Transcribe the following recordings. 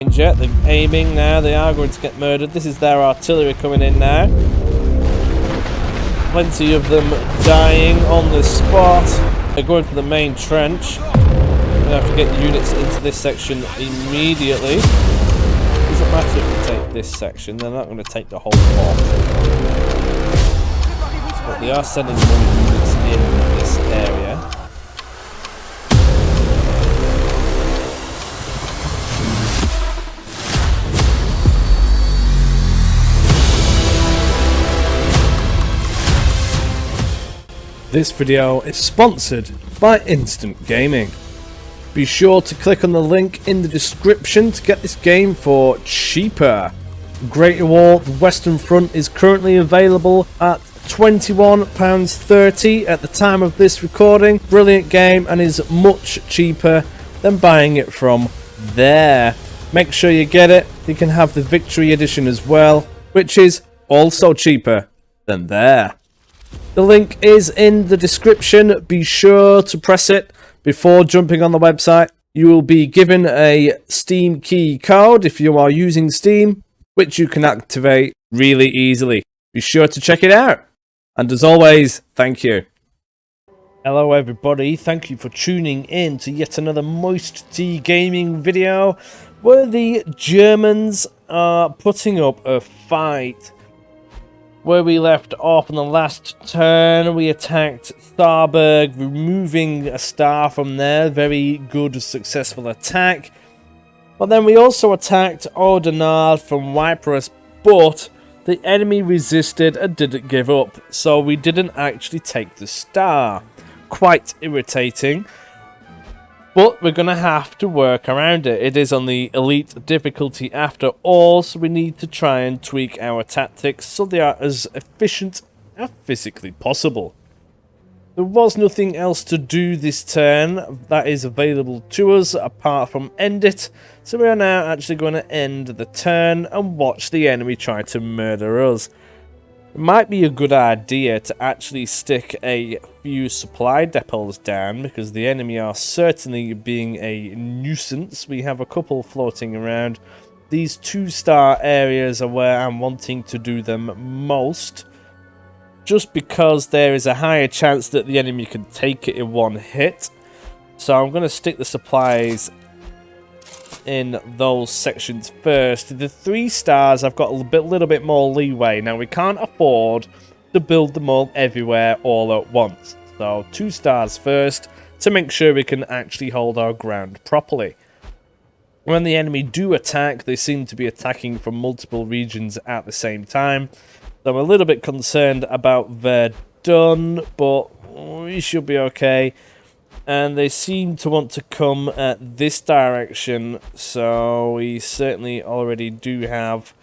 They're aiming now. They are going to get murdered. This is their artillery coming in now. Plenty of them dying on the spot. They're going for the main trench. We're going to have to get units into this section immediately. It doesn't matter if we take this section. They're not going to take the whole plot. But they are sending more units in this area. This video is sponsored by Instant Gaming. Be sure to click on the link in the description to get this game for cheaper. Great Wall, the Western Front is currently available at £21.30 at the time of this recording. Brilliant game and is much cheaper than buying it from there. Make sure you get it. You can have the Victory Edition as well, which is also cheaper than there. The link is in the description. Be sure to press it before jumping on the website. You will be given a Steam key code if you are using Steam, which you can activate really easily. Be sure to check it out. And as always, thank you. Hello everybody, thank you for tuning in to yet another MoisTea gaming video where the Germans are putting up a fight. Where we left off on the last turn, we attacked Tharburg, removing a star from there. Very good, successful attack. But then we also attacked Oudenaarde from Ypres, but the enemy resisted and didn't give up. So we didn't actually take the star. Quite irritating. But we're going to have to work around it. It is on the elite difficulty after all, so we need to try and tweak our tactics so they are as efficient as physically possible. There was nothing else to do this turn that is available to us apart from end it, so we are now actually going to end the turn and watch the enemy try to murder us. It might be a good idea to actually stick a few supply depots down because the enemy are certainly being a nuisance. We have a couple floating around. These 2-star areas are where I'm wanting to do them most, just because there is a higher chance that the enemy can take it in one hit. So I'm going to stick the supplies in those sections first. The 3 stars I've got a little bit more leeway. Now we can't afford to build them all everywhere all at once. So 2 stars first to make sure we can actually hold our ground properly. When the enemy do attack, they seem to be attacking from multiple regions at the same time. So I'm a little bit concerned about Verdun, but we should be okay. And they seem to want to come at this direction, so we certainly already do have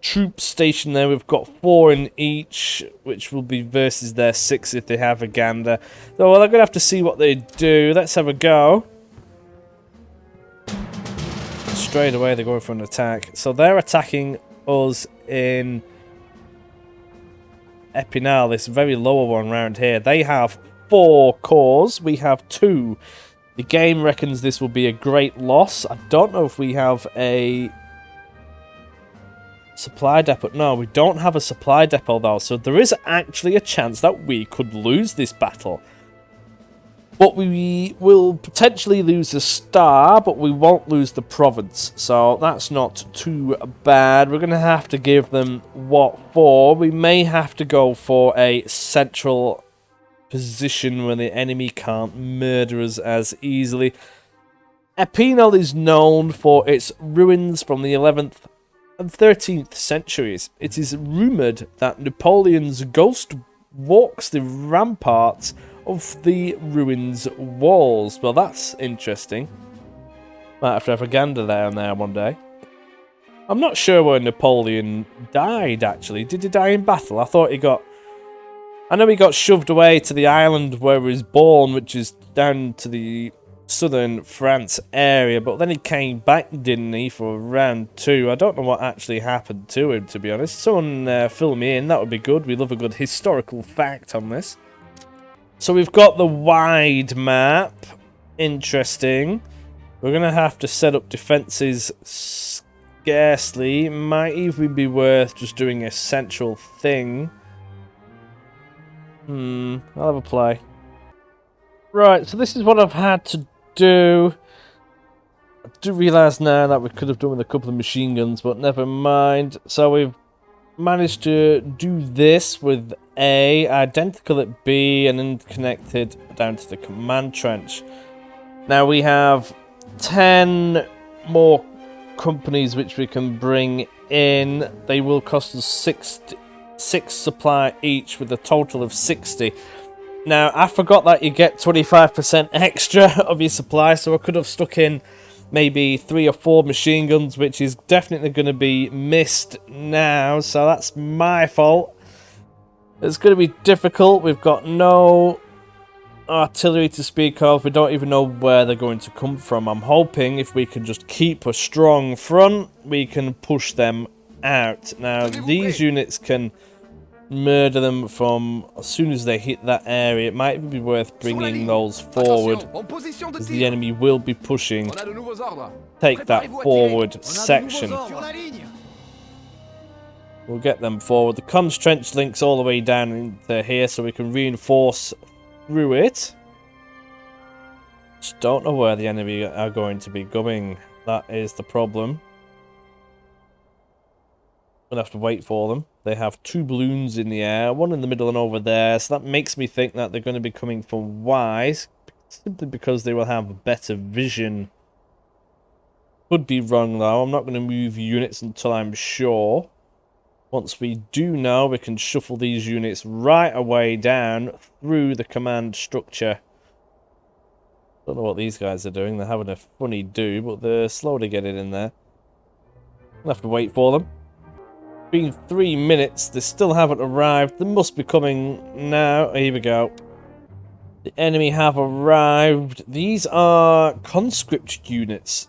troops stationed there. We've got 4 in each, which will be versus their 6 if they have a gander. So well, I'm going to have to see what they do. Let's have a go. Straight away they're going for an attack. So they're attacking us in Epinal, this very lower one around here. They have 4 cores, we have 2. The game reckons this will be a great loss. I don't know if we have a supply depot. No, we don't have a supply depot though, so there is actually a chance that we could lose this battle. But we will potentially lose a star, but we won't lose the province, so that's not too bad. We're going to have to give them what for. We may have to go for a central position where the enemy can't murder us as easily. Epinal is known for its ruins from the 11th and 13th centuries. It is rumoured that Napoleon's ghost walks the ramparts of the ruins walls. Well, that's interesting. Might have to have a gander down there one day. I'm not sure where Napoleon died, actually. Did he die in battle? I know he got shoved away to the island where he was born, which is down to the southern France area, but then he came back, didn't he, for round 2. I don't know what actually happened to him, to be honest. Someone fill me in, that would be good. We love a good historical fact on this. So we've got the wide map. Interesting. We're going to have to set up defences scarcely. It might even be worth just doing a central thing. I'll have a play. Right, so this is what I've had to do. I do realise now that we could have done with a couple of machine guns, but never mind. So we've managed to do this with A, identical at B, and then connected down to the command trench. Now we have 10 more companies which we can bring in. They will cost us 6 supply each, with a total of 60. Now I forgot that you get 25% extra of your supply, so I could have stuck in maybe 3 or 4 machine guns, which is definitely going to be missed now, so that's my fault. It's going to be difficult. We've got no artillery to speak of. We don't even know where they're going to come from. I'm hoping if we can just keep a strong front, we can push them out. Now, these units can murder them from as soon as they hit that area. It might even be worth bringing those forward, as the enemy will be pushing. Take that forward section. We'll get them forward. The comms trench links all the way down into here, so we can reinforce through it. Just don't know where the enemy are going to be going. That is the problem. We'll have to wait for them. They have 2 balloons in the air, one in the middle and over there, so that makes me think that they're going to be coming for Y, simply because they will have better vision. Could be wrong though. I'm not going to move units until I'm sure. Once we do know, we can shuffle these units right away down through the command structure. Don't know what these guys are doing. They're having a funny do, but they're slow to get it in there. We'll have to wait for them. Been 3 minutes, they still haven't arrived. They must be coming now. Here we go. The enemy have arrived. These are conscript units.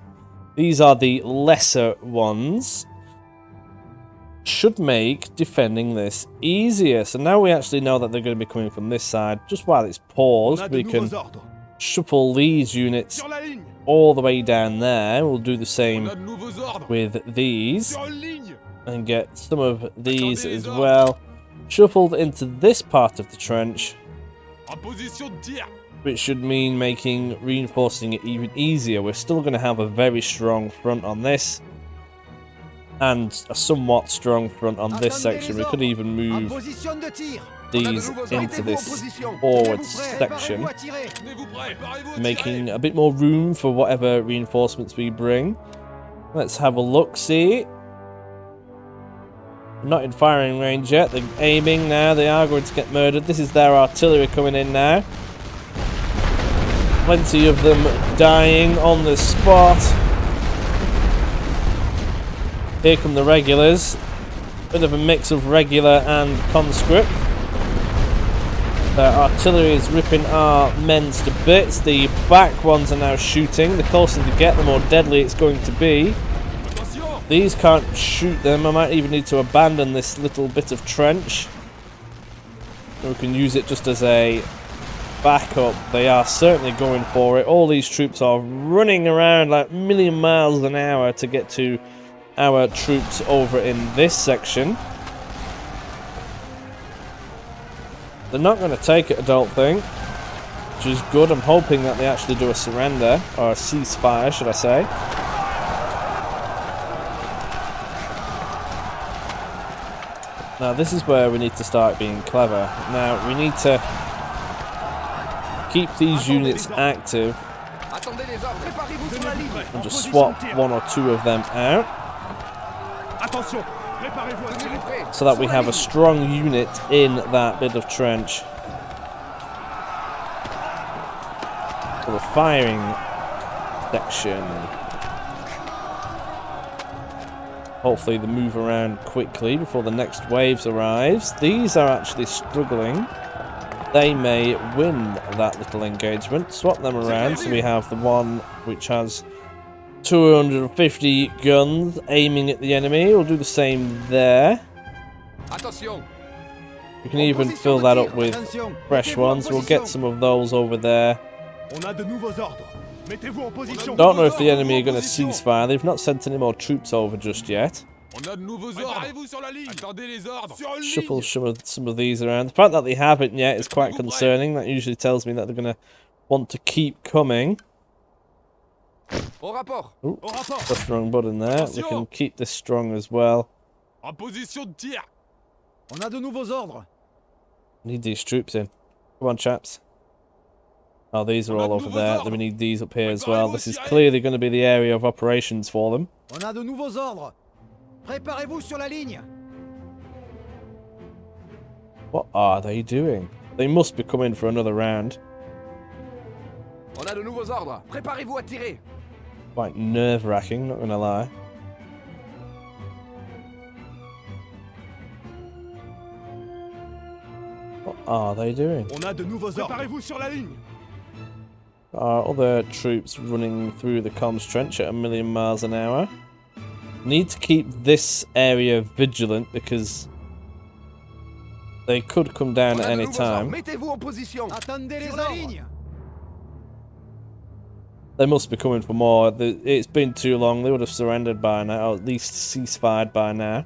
These are the lesser ones. Should make defending this easier. So now we actually know that they're going to be coming from this side. Just while it's paused, we can shuffle these units all the way down there. We'll do the same with these. And get some of these as well shuffled into this part of the trench, which should mean making reinforcing it even easier. We're still going to have a very strong front on this, and a somewhat strong front on this section. We could even move these into this forward section, making a bit more room for whatever reinforcements we bring. Let's have a look-see. Not in firing range yet. They're aiming now. They are going to get murdered. This is their artillery coming in now. Plenty of them dying on the spot. Here come the regulars. Bit of a mix of regular and conscript. Their artillery is ripping our men to bits. The back ones are now shooting. The closer they get, the more deadly it's going to be. These can't shoot them. I might even need to abandon this little bit of trench. We can use it just as a backup. They are certainly going for it. All these troops are running around like a million miles an hour to get to our troops over in this section. They're not going to take it, I don't think, which is good. I'm hoping that they actually do a surrender, or a ceasefire, should I say. Now this is where we need to start being clever. Now we need to keep these units active and just swap 1 or 2 of them out, so that we have a strong unit in that bit of trench for the firing section. Hopefully they move around quickly before the next waves arrives. These are actually struggling. They may win that little engagement. Swap them around so we have the one which has 250 guns aiming at the enemy. We'll do the same there. We can even fill that up with fresh ones. We'll get some of those over there. Mettez-vous en position. Don't know if the enemy are going to ceasefire. They've not sent any more troops over just yet. On a de nouveaux ordres. Préparez-vous sur la ligne. Attendez les ordres. Sur une Shuffle ligne. some of these around. The fact that they haven't yet is quite concerning. That usually tells me that they're going to want to keep coming. Au rapport. Ooh, Au rapport. that's the wrong button there. We can keep this strong as well. En position de tir. On a de nouveaux ordres. Need these troops in. Come on, chaps. Oh, these are all over there. Then we need these up here as well. This is clearly going to be the area of operations for them. On a de nouveaux ordres. Préparez-vous sur la ligne. What are they doing? They must be coming for another round. On a de nouveaux ordres. Préparez-vous à tirer. Quite nerve-wracking, not gonna lie. What are they doing? On a de nouveaux ordres. Préparez-vous sur la ligne. Are other troops running through the comms trench at 1,000,000 miles an hour? Need to keep this area vigilant because they could come down at any time. Mettez-vous en position. Attendez les lignes. They must be coming for more. It's been too long. They would have surrendered by now, or at least ceasefire by now.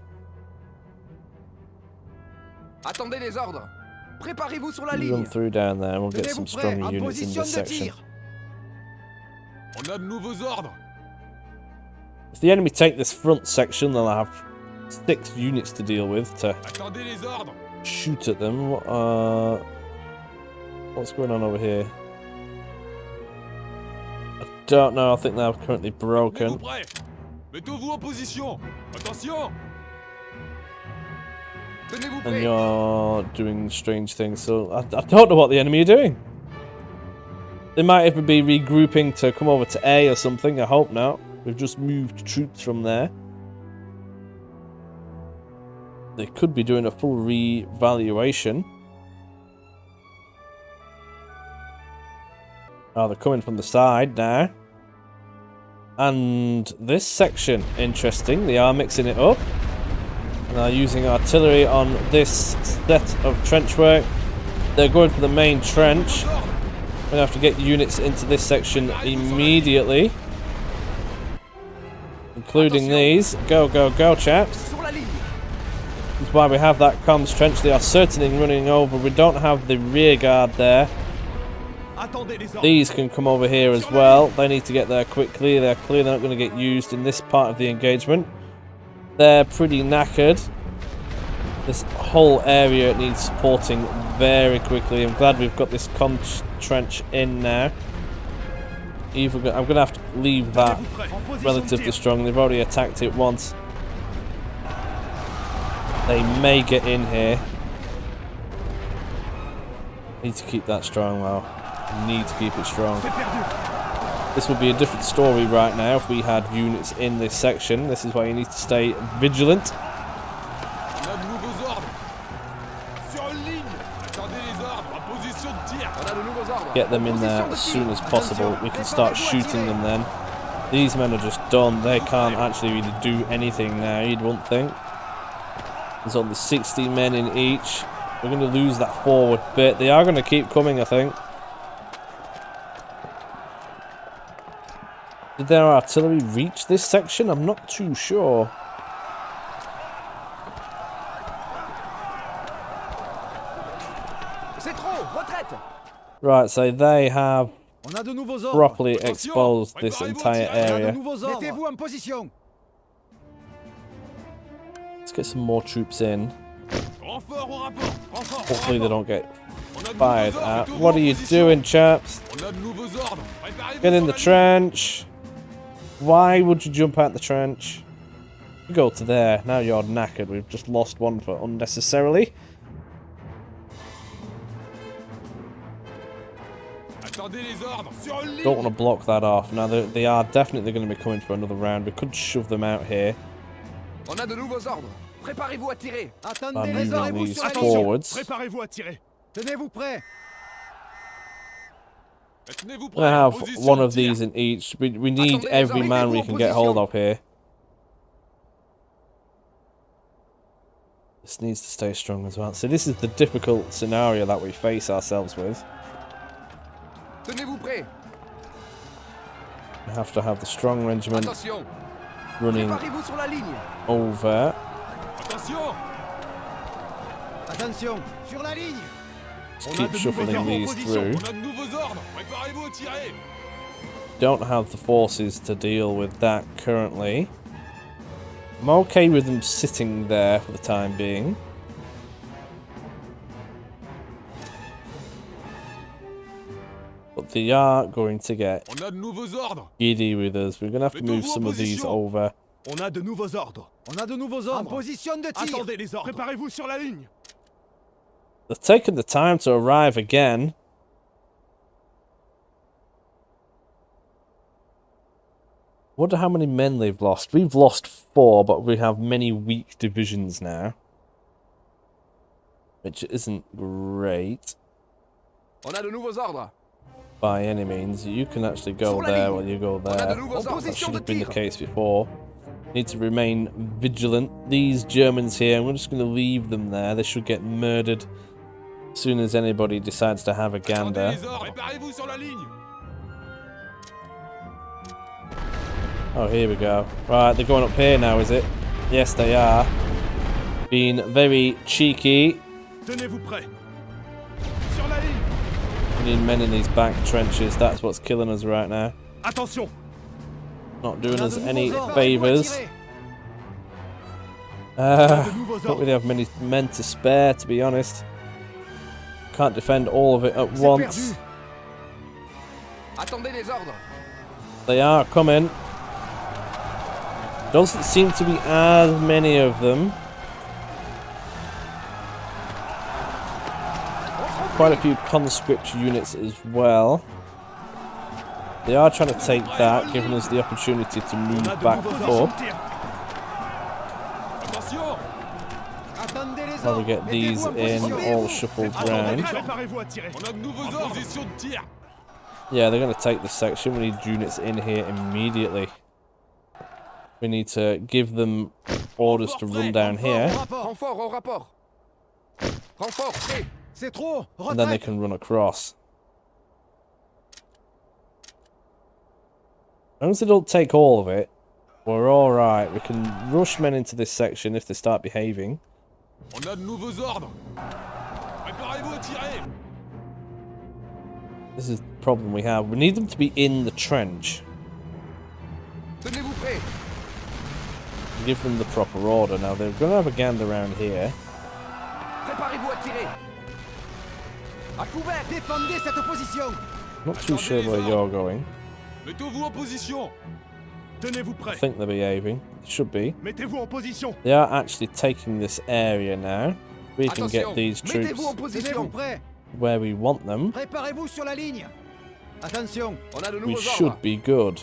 Attendez les ordres. Préparez-vous sur la Run ligne. through down there and we'll get some stronger units in this section. On a de nouveaux ordres. If the enemy take this front section, they'll have 6 units to deal with to Attendez les ordres. shoot at them. What's going on over here? I don't know. I think they're currently broken. Mettez-vous prêts. Mettez-vous en position. Attention. Tenez-vous And prêts. you're doing strange things, so I don't know what the enemy are doing. They might even be regrouping to come over to A or something. I hope not. We've just moved troops from there. They could be doing a full revaluation. Oh, they're coming from the side now. And this section, interesting. They are mixing it up. And they're using artillery on this set of trench work. They're going for the main trench. We're going to have to get units into this section immediately. Including these. Go, go, go, chaps. This is why we have that comms trench. They are certainly running over. We don't have the rear guard there. These can come over here as well. They need to get there quickly. They're clearly not going to get used in this part of the engagement. They're pretty knackered. This whole area needs supporting very quickly. I'm glad we've got this comms trench in now. I'm going to have to leave that relatively strong. They've already attacked it once. They may get in here. Need to keep that strong though. Need to keep it strong. This would be a different story right now if we had units in this section. This is why you need to stay vigilant. Get them in there as soon as possible. We can start shooting them then. These men are just done. They can't actually really do anything now, you'd wouldn't think. There's only 60 men in each. We're going to lose that forward bit. They are going to keep coming, I think. Did their artillery reach this section? I'm not too sure. Right, so they have properly exposed this entire area. Let's get some more troops in. Hopefully they don't get fired at. What are you doing, chaps? Get in the trench. Why would you jump out the trench? You go to there. Now you're knackered. We've just lost one for unnecessarily. Don't want to block that off. Now they are definitely going to be coming for another round. We could shove them out here. By moving these forwards. I have one of these in each. We need every man we can get hold of here. This needs to stay strong as well. So this is the difficult scenario that we face ourselves with. We have to have the strong regiment Attention. running Préparez-vous sur la ligne. over. Attention. Attention, sur la ligne. Just keep shuffling these through. On a de nouveaux ordres. Préparez-vous à tirer. Don't have the forces to deal with that currently. I'm okay with them sitting there for the time being. But they are going to get On a de nouveaux ordres. giddy with us. We're going to have to move some of these over. On a de nouveaux ordres. On a de nouveaux ordres. En position de tir. Attendez les ordres. Préparez-vous sur la ligne. They're taking the time to arrive again. Wonder how many men they've lost. We've lost 4, but we have many weak divisions now. Which isn't great On a de nouveaux ordres. by any means. You can actually go there while you go there. That should have been the case before. Need to remain vigilant. These Germans here, I'm just going to leave them there. They should get murdered as soon as anybody decides to have a gander. Attendez les ordres. Préparez-vous sur la ligne. Oh, here we go. Right, they're going up here now, is it? Yes, they are. Being very cheeky. Tenez-vous prêts. Sur la ligne. We need men in these back trenches. That's what's killing us right now. Attention. Not doing On a us de any nouveaux ordres. favours. Préparez-vous de nouveaux Don't ordres. really have many men to spare, to be honest. Can't defend all of it at once. perdu. Attendez les ordres. They are coming. Doesn't seem to be as many of them. Quite a few conscript units as well. They are trying to take that, giving us the opportunity to move On a de back nouveaux ordres. up. Tir. Attention. Attendez les While we ordres. get these Mettez-vous en in, position. all shuffled Attendez, round. préparez-vous à tirer. On a de nouveaux ordres. Position de tir. Yeah, they're going to take this section. We need units in here immediately. We need to give them orders to run down here, Renfort au rapport. Renfort prêt. C'est trop. and then they Retraite. can run across. As long as they don't take all of it, we're alright. We can rush men into this section if they start behaving. On a de nouveaux ordres. Préparez-vous à tirer. This is the problem we have. We need them to be in the trench. Tenez-vous prêts. Give them the proper order. Now, they're going to have a gander around here. Préparez-vous à tirer. À couvert. Défendez cette position. Not too sure where you're going. Mettez-vous en position. Tenez-vous I prêts. think they'll be behaving. It should be. Mettez-vous en position. They are actually taking this area now. We can get Attention. these troops Mettez-vous en Tenez-vous position. prêts. where we want them. Préparez-vous sur la ligne. Attention. On a de We nouveaux should ordres. be good.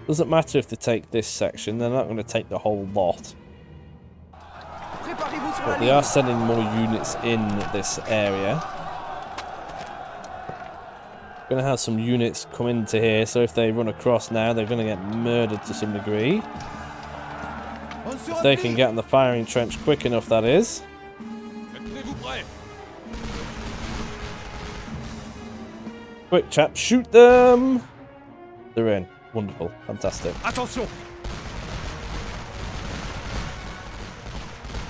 Doesn't matter if they take this section, they're not going to take the whole lot. Préparez-vous sur la But they ligne. are sending more units in this area. Going to have some units come into here, so if they run across now, they're going to get murdered to some degree. On se If they can replie. get in the firing trench quick enough, that is. Tenez-vous prêts. Quick, chap, shoot them! They're in. Wonderful. Fantastic. Attention.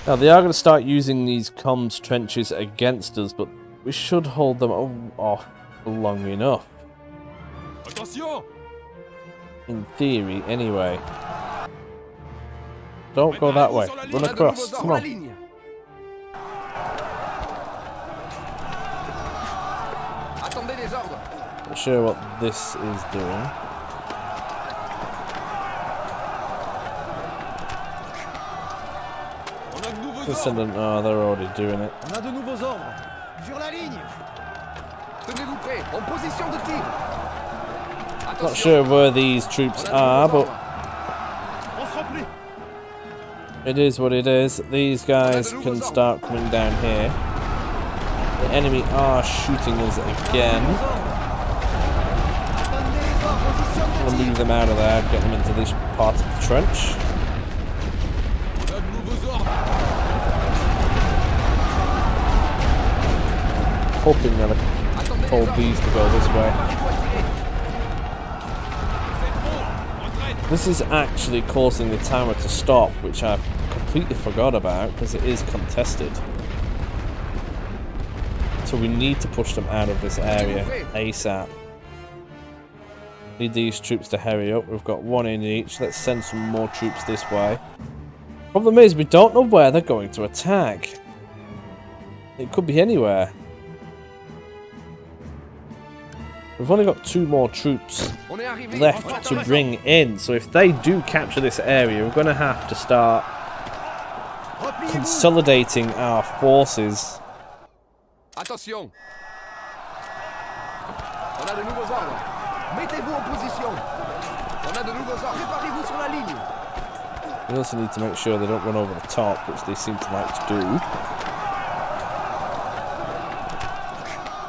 Now, they are going to start using these comms trenches against us, but we should hold them off long enough. Attention. In theory, anyway. Don't go that way. Run On a de across. nouveaux Come ordres. La on. ligne. Attendez les ordres. Not sure what this is doing. On a de nouveaux Just ordres. send them. Oh, they're already doing it. On a de nouveaux ordres. Sur la ligne. Tenez-vous prêts. En position de tir. Not Attention. sure where these troops On a de are, nouveaux but ordres. On se replie. it is what it is. These guys can start coming down here. The enemy are shooting us again. Attendez les ordres. Position de We'll tir. move them out of there, get them into this part of the trench. On a de nouveaux ordres. Hoping they'll Attendez les told ordres. these to go this way. Préparez-vous à tirer. This is actually causing the timer to stop, which I completely forgot about because it is contested. So we need to push them out of this area ASAP. Need these troops to hurry up. We've got one in each. Let's send some more troops this way. Problem is, we don't know where they're going to attack. It could be anywhere. We've only got 2 more troops left to bring in. So if they do capture this area, we're going to have to start consolidating our forces. Attention. On a de nouveaux ordres. Mettez-vous en position. On a de nouveaux ordres. Préparez-vous sur la ligne. We also need to make sure they don't run over the top, which they seem to like to do.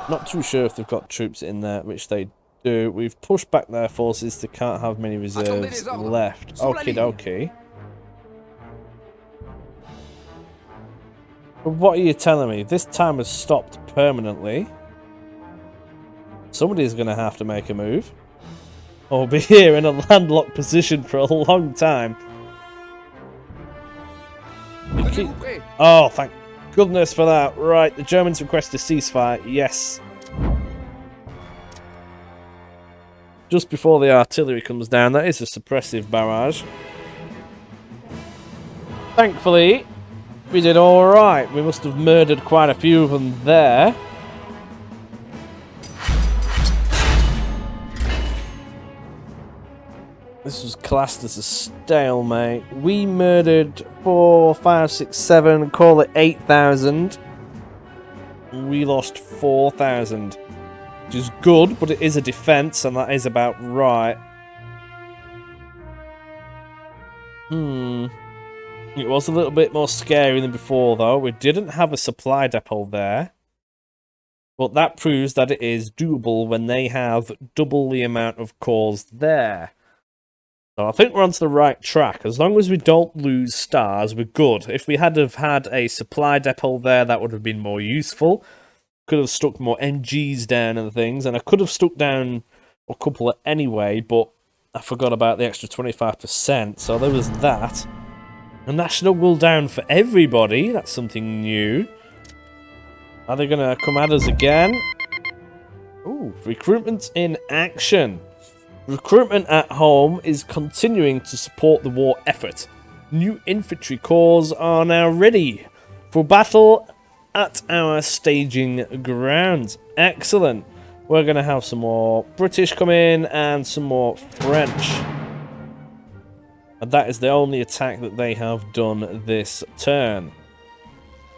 Not too sure if they've got troops in there, which they do. We've pushed back their forces. They can't have many reserves left. Okie dokie. But what are you telling me? This time has stopped permanently. Somebody's going to have to make a move. Or we'll be here in a landlocked position for a long time. Oh, thank goodness for that. Right, the Germans request a ceasefire. Yes. Just before the artillery comes down, that is a suppressive barrage. Thankfully, we did alright. We must have murdered quite a few of them there. This was classed as a stalemate. We murdered 4, 5, 6, 7, call it 8,000. We lost 4,000. Which is good, but it is a defense, and that is about right. It was a little bit more scary than before, though. We didn't have a supply depot there. But that proves that it is doable when they have double the amount of cores there. So I think we're onto the right track. As long as we don't lose stars, we're good. If we had have had a supply depot there, that would have been more useful. Could have stuck more MGs down and things, and I could have stuck down a couple anyway, but I forgot about the extra 25%, so there was that. A national will down for everybody. That's something new. Are they going to come at us again? Ooh, recruitment in action. Recruitment at home is continuing to support the war effort. New infantry corps are now ready for battle at our staging grounds. Excellent. We're going to have some more British come in and some more French. And that is the only attack that they have done this turn.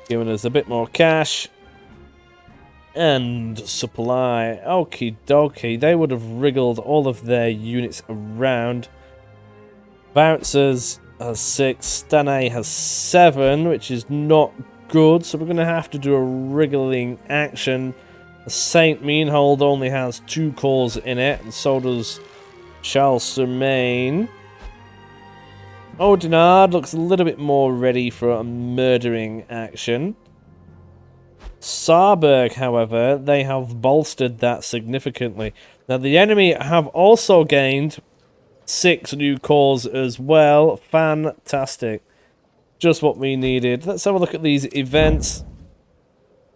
Giving us a bit more cash. And supply. Okie dokie. They would have wriggled all of their units around. Bouncers has 6. Stanay has 7, which is not good. So we're going to have to do a wriggling action. Saint Meanhold only has 2 cores in it. And so does Charles-Surmain. Odinard looks a little bit more ready for a murdering action. Saarburg, however, they have bolstered that significantly. Now, the enemy have also gained 6 new cores as well. Fantastic. Just what we needed. Let's have a look at these events.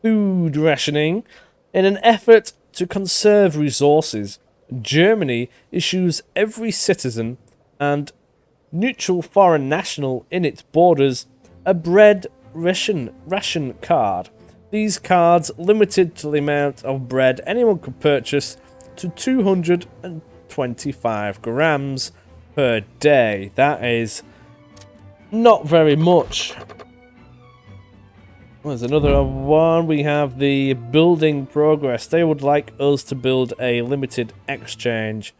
Food rationing. In an effort to conserve resources, Germany issues every citizen and neutral foreign national in its borders a bread ration card. These cards limited to the amount of bread anyone could purchase to 225 grams per day. That is not very much. There's another one. We have the building progress. They would like us to build a limited exchange.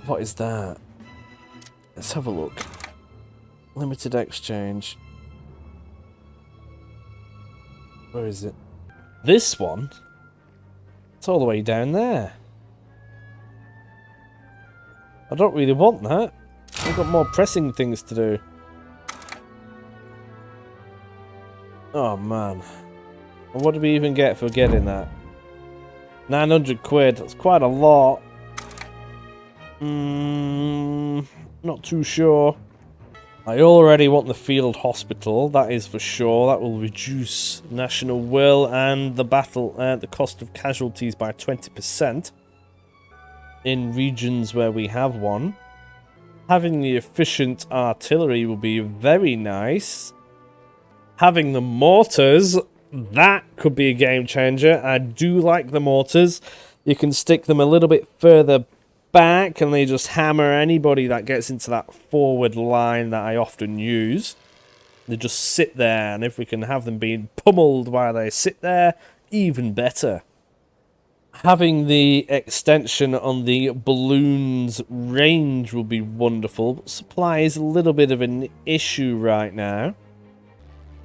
What is that? Let's have a look. Limited exchange. Where is it? This one? It's all the way down there. I don't really want that. I've got more pressing things to do. Oh man. And what did we even get for getting that? 900 quid. That's quite a lot. Not too sure. I already want the field hospital, that is for sure. That will reduce national will and the cost of casualties by 20% in regions where we have one. Having the efficient artillery will be very nice. Having the mortars, that could be a game changer. I do like the mortars. You can stick them a little bit further back and they just hammer anybody that gets into that forward line that I often use. They just sit there, and if we can have them being pummeled while they sit there, even better. Having the extension on the balloons range will be wonderful, but supply is a little bit of an issue right now.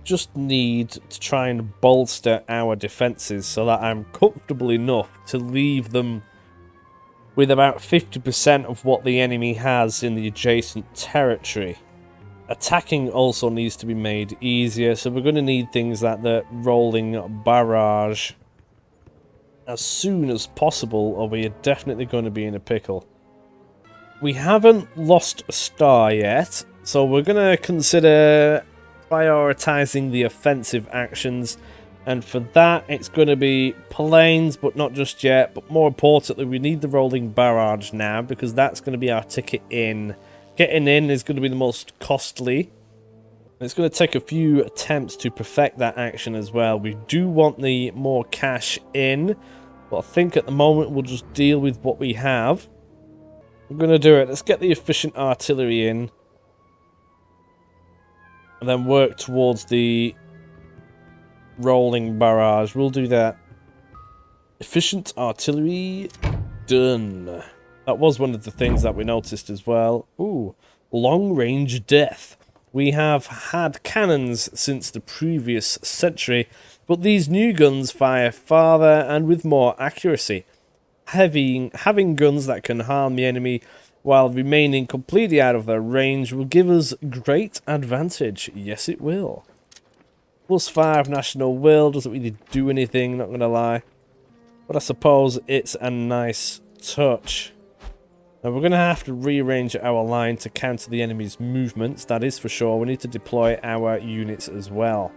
Just need to try and bolster our defences so that I'm comfortable enough to leave them with about 50% of what the enemy has in the adjacent territory. Attacking also needs to be made easier, so we're going to need things like the rolling barrage as soon as possible, or we are definitely going to be in a pickle. We haven't lost a star yet, so we're going to consider prioritizing the offensive actions. And for that, it's going to be planes, but not just yet. But more importantly, we need the rolling barrage now, because that's going to be our ticket in. Getting in is going to be the most costly. It's going to take a few attempts to perfect that action as well. We do want the more cash in, but I think at the moment we'll just deal with what we have. I'm going to do it. Let's get the efficient artillery in. And then work towards the rolling barrage. We'll do that. Efficient artillery done. That was one of the things that we noticed as well. Ooh, long range death. We have had cannons since the previous century, but these new guns fire farther and with more accuracy. Having guns that can harm the enemy while remaining completely out of their range will give us great advantage. Yes, it will. +5 national will doesn't really do anything, not going to lie. But I suppose it's a nice touch. Now we're going to have to rearrange our line to counter the enemy's movements, that is for sure. We need to deploy our units as well.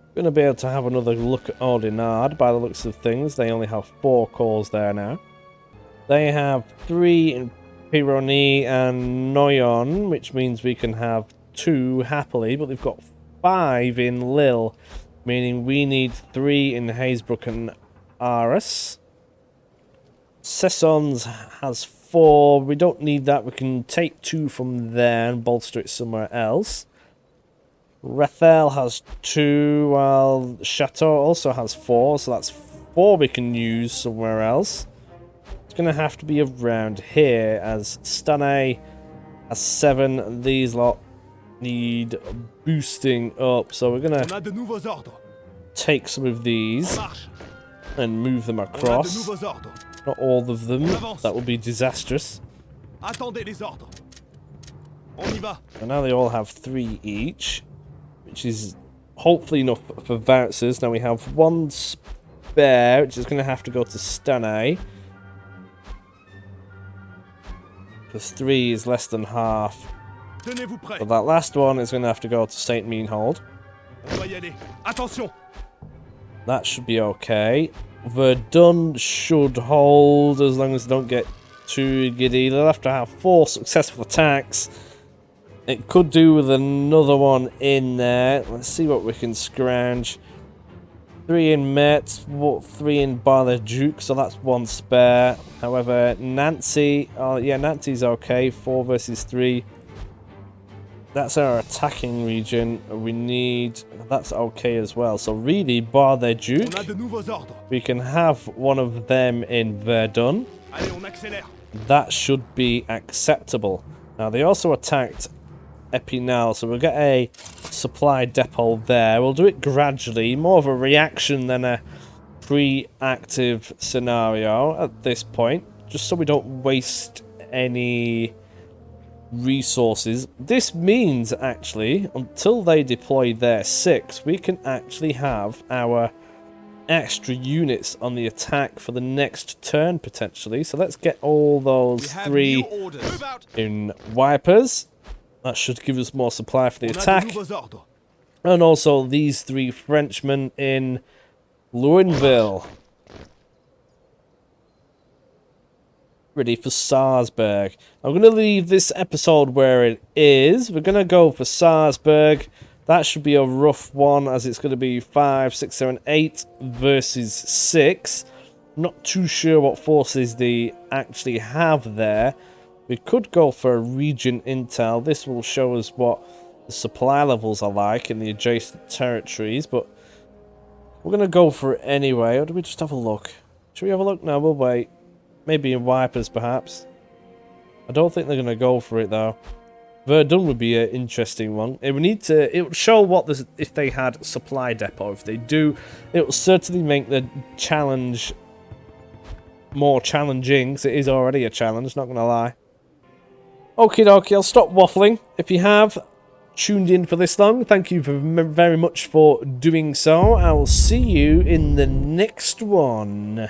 We're going to be able to have another look at Ordinard by the looks of things. They only have 4 cores there now. They have 3 in Pironi and Noyon, which means we can have 2 happily, but they've got 5 in Lille, meaning we need 3 in Hazebrook and Arras. Cessons has 4. We don't need that. We can take 2 from there and bolster it somewhere else. Rethel has 2, while Chateau also has 4, so that's 4 we can use somewhere else. It's going to have to be around here, as Stanley has 7. These lot need boosting up, so we're going to take some of these and move them across. Not all of them. That would be disastrous. And now they all have 3 each, which is hopefully enough for vouchers. Now we have 1 spare, which is going to have to go to Stanley. Because 3 is less than half. But that last one is going to have to go to St. Meanhold. That should be okay. Verdun should hold as long as they don't get too giddy. They'll have to have 4 successful attacks. It could do with another one in there. Let's see what we can scrounge. 3 in Metz, 3 in Bar-le-Duc, so that's 1 spare. However, Nancy, yeah, Nancy's okay. 4 versus 3. That's our attacking region. We need... That's okay as well. So really, Bar-le-Duc, we can have one of them in Verdun. That should be acceptable. Now, they also attacked Epinal, so we'll get a supply depot there. We'll do it gradually. More of a reaction than a pre-active scenario at this point. Just so we don't waste any resources. This means actually until they deploy their 6, we can actually have our extra units on the attack for the next turn, potentially. So let's get all We those have 3 new orders. Move out. in wipers. That should give us more supply for the On a de attack. nouveaux ordres. And also these 3 Frenchmen in Louisville. Ready for Salzburg. I'm going to leave this episode where it is. We're going to go for Salzburg. That should be a rough one, as it's going to be 5, 6, 7, 8 versus 6. I'm not too sure what forces they actually have there. We could go for a region intel. This will show us what the supply levels are like in the adjacent territories, but we're going to go for it anyway. Or do we just have a look? Should we have a look? No, we'll wait. Maybe in wipers, perhaps. I don't think they're going to go for it, though. Verdun would be an interesting one. It would need to. It would show what if they had supply depot. If they do, it will certainly make the challenge more challenging. Because it is already a challenge. Not gonna lie. Okie dokie. I'll stop waffling. If you have tuned in for this long, thank you very much for doing so. I will see you in the next one.